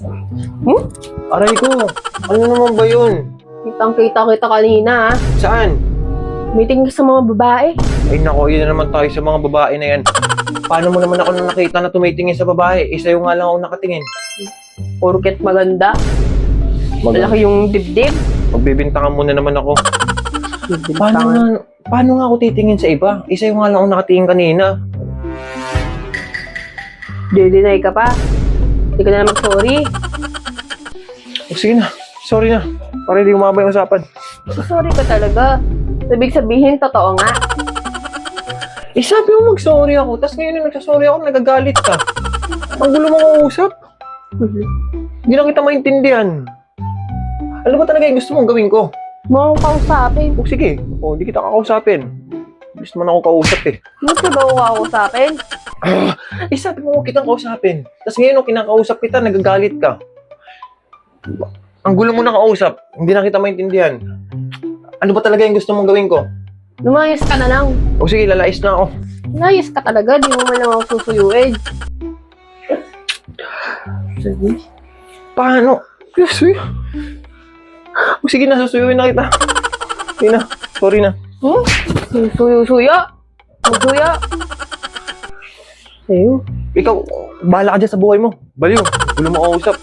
Hmm? Aray ko, ano naman ba yun? Kitang-kita kita kanina, ha? Saan? Meeting ka sa mga babae. Ay nako, yun na naman tayo sa mga babae na yan. Paano mo naman ako nakita na tumitingin sa babae? Isa yung nga lang ako nakatingin. Porket maganda. Malaki yung dibdib. Magbibintangan mo na naman ako. Dibdib Paano nga ako titingin sa iba? Isa yung nga lang ako nakatingin kanina. Deny ka pa. Hindi ka na mag-sorry. O sige na, sorry na. Para hindi umaba yung usapan. Sorry ka talaga. Ibig sabihin, totoo nga. Eh sabi mo mag-sorry ako, tapos ngayon yung nagsasorry ako, nagagalit ka. Ang gulo mong usap. Hindi na kita maintindihan. Ano ba talaga yung gusto mong gawin ko? Mga kausapin. O sige, hindi kita kakausapin. Gusto mo na akong kausap eh. Gusto ba ako kausapin? Eh sabi mo kitang kausapin. Tapos ngayon nung kinakausap kita, nagagalit ka. Ang gulo mo na kausap, hindi na kita maintindihan. Ano ba talaga yung gusto mong gawin ko? Lumayas ka na lang. O sige, lalais na ako. Lumayas ka talaga. Di mo man lang ako susuyuin. Paano? Yes, eh. O sige na, susuyuin na kita. Sige na, sorry na. Suyo-suya. Magsuya. Sa'yo. Ikaw, bahala ka dyan sa buhay mo. Baliw, gulo mo kausap.